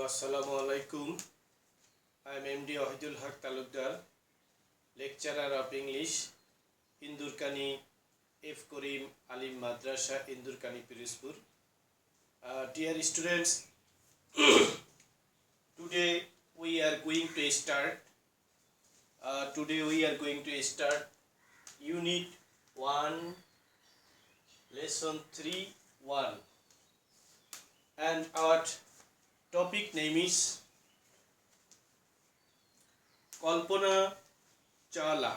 Assalamu alaikum. I am MD Ahedul Taluckder, lecturer of English, Indurkani, Karim, Alim Madrasa, Indurkani, Pirojpur. Dear students, today we are going to start. Unit 1, Lesson 3:1, and our topic name is Kalpana Chawla.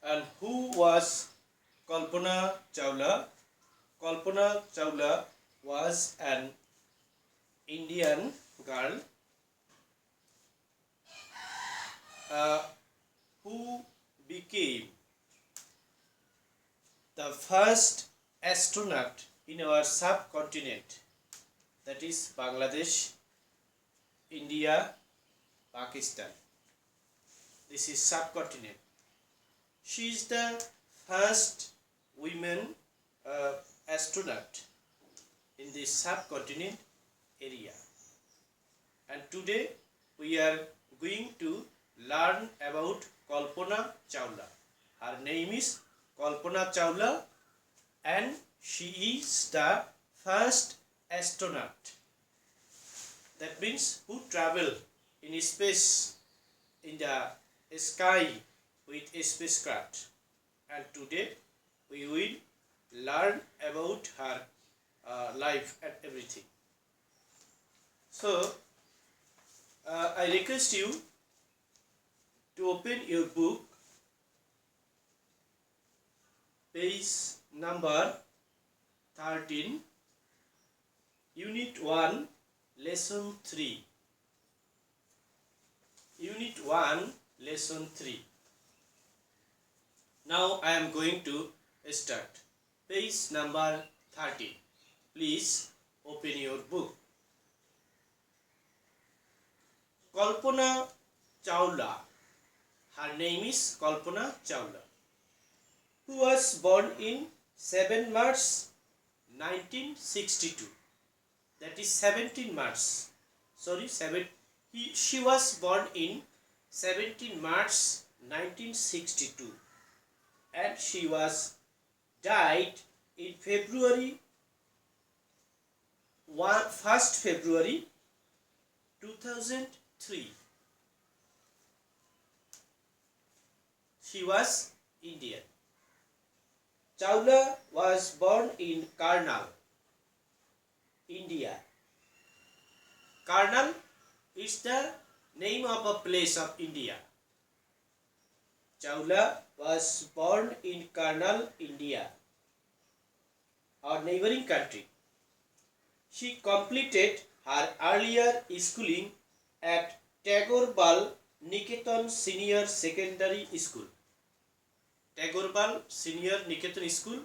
And who was Kalpana Chawla? Kalpana Chawla was an Indian girl who became the first astronaut in our subcontinent, that is Bangladesh, India, Pakistan. This is subcontinent. She is the first women astronaut in the subcontinent area. And today we are going to learn about Kalpana Chawla. Her name is Kalpana Chawla, and she is the first astronaut. That means who travel in space, in the sky with a spacecraft. And today we will learn about her life and everything. So I request you to open your book, page number 13, Unit 1, Lesson 3. Unit 1, Lesson 3. Now I am going to start. Page number 13. Please open your book. Kalpana Chawla. Her name is Kalpana Chawla, who was born in 7 March 1962. That is 17 March. She was born in 17 March 1962, and she was died in first February 2003. She was Indian. Chawla was born in Karnal, India. Karnal is the name of a place of India. Chawla was born in Karnal, India, our neighboring country. She completed her earlier schooling at Tagorbal Niketan Senior Secondary School. Tagorbal Senior Niketan School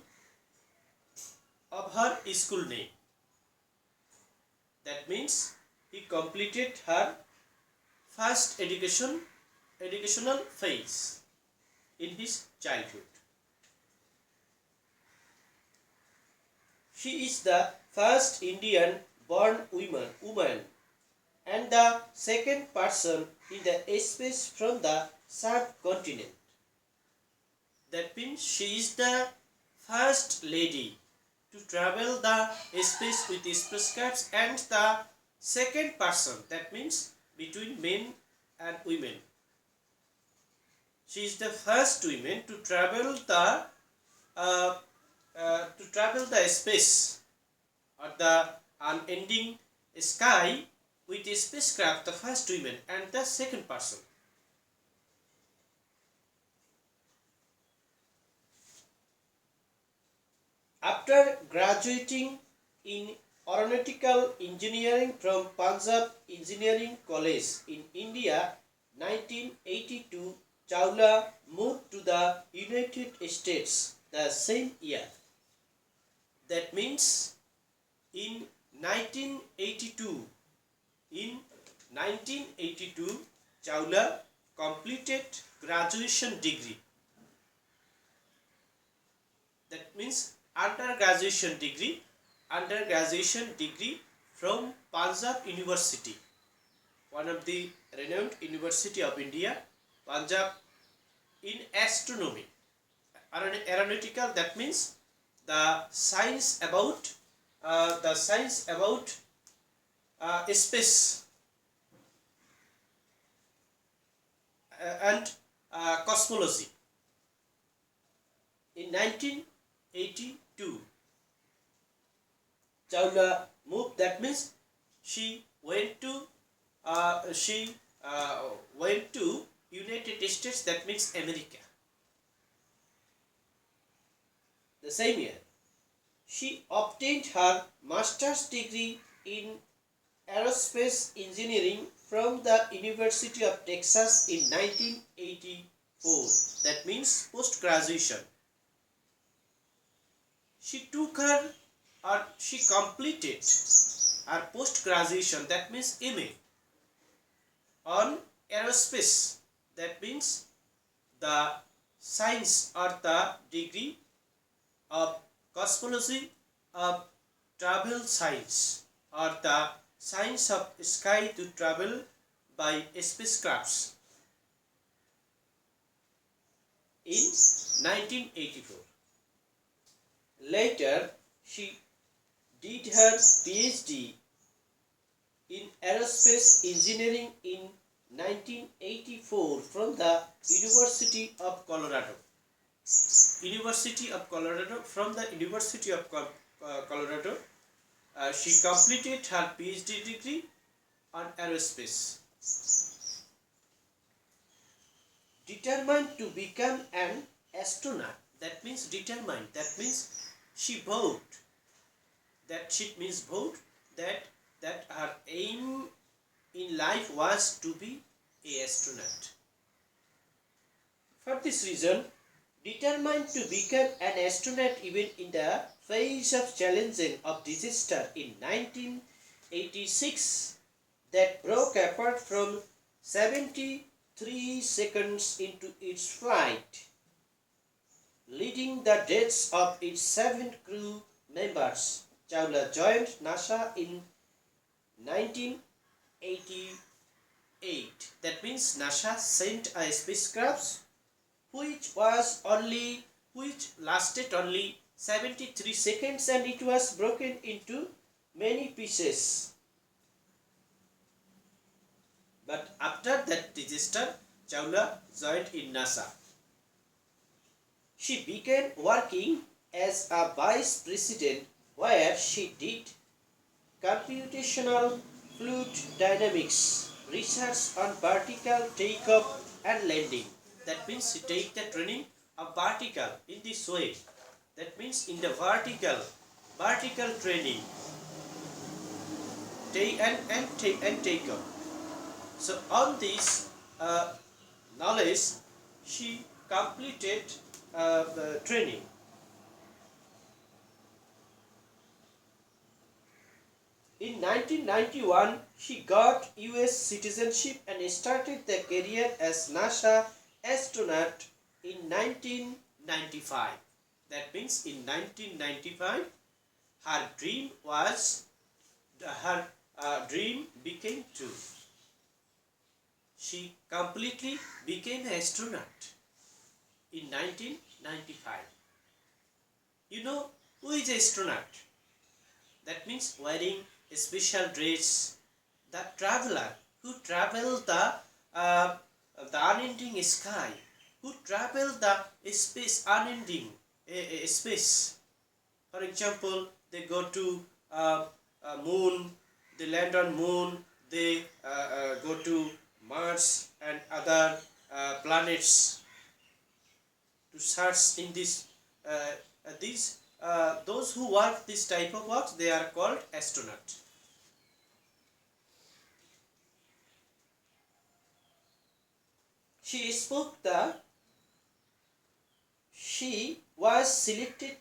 of her school name. That means he completed her first educational phase in his childhood. She is the first Indian born woman and the second person in the space from the subcontinent. That means she is the first lady to travel the space with spacecrafts, and the second person, that means between men and women. She is the first woman to travel the space or the unending sky with a spacecraft, the first woman and the second person. After graduating in aeronautical engineering from Punjab Engineering College in India, 1982, Chawla moved to the United States the same year. That means in 1982, Chawla completed graduation degree. That means undergraduation degree undergraduate degree from Punjab University, one of the renowned university of India, Punjab, in astronomy, aeronautical. That means the science about space and cosmology. In 1982, Chawla moved. That means she went to United States. That means America. The same year, she obtained her master's degree in aerospace engineering from the University of Texas in 1984. That means post-graduation. She completed her post-graduation, that means MA, on aerospace. That means the science or the degree of cosmology of travel science, or the science of sky to travel by spacecrafts, in 1984. Later, she did her PhD in aerospace engineering in 1984 from the University of Colorado. From the University of Colorado, she completed her PhD degree on aerospace. Determined to become an astronaut. That means determined. That means she vowed. That her aim in life was to be an astronaut. For this reason, determined to become an astronaut even in the face of challenges of disaster in 1986 that broke apart from 73 seconds into its flight, leading the deaths of its 7 crew members. Chawla joined NASA in 1988. That means NASA sent a spacecraft which lasted only 73 seconds, and it was broken into many pieces. But after that disaster, Chawla joined in NASA. She began working as a vice president, where she did computational fluid dynamics research on vertical takeoff and landing. That means she take the training of vertical in this way. That means in the vertical training, take off. So on this knowledge, she completed the training. In 1991, she got US citizenship and started the career as NASA astronaut in 1995. That means in 1995, her dream became true. She completely became an astronaut in 1995. You know who is astronaut? That means wearing a special dress. The traveler who travel the unending sky, who travel the space, unending space. For example, they go to moon, they land on moon, they go to Mars and other planets to search in this those who work this type of work, they are called astronaut. She was selected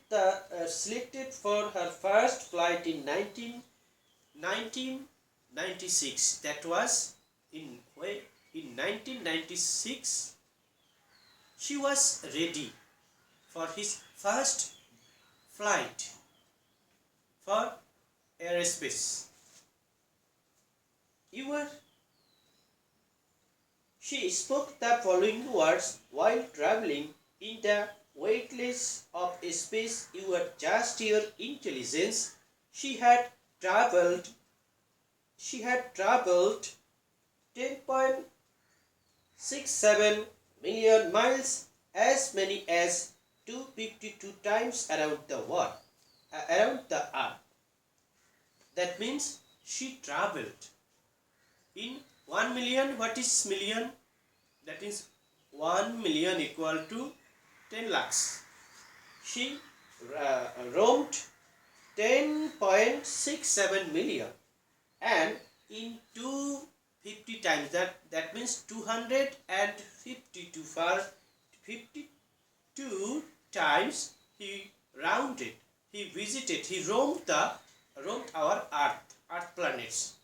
for her first flight in 1996. That was in 1996. She was ready for his first flight for airspace. You were She spoke the following words while traveling in the weightless of space. You were just your intelligence. She had traveled. She had traveled 10.67 million miles, as many as 252 times around the world, around the earth. That means she traveled in 1 million. What is million? That is 1 million equal to 10 lakhs. She roamed 10.67 million, and in 250 times, that means 252 for 52 times he rounded, he visited, he roamed our earth planets.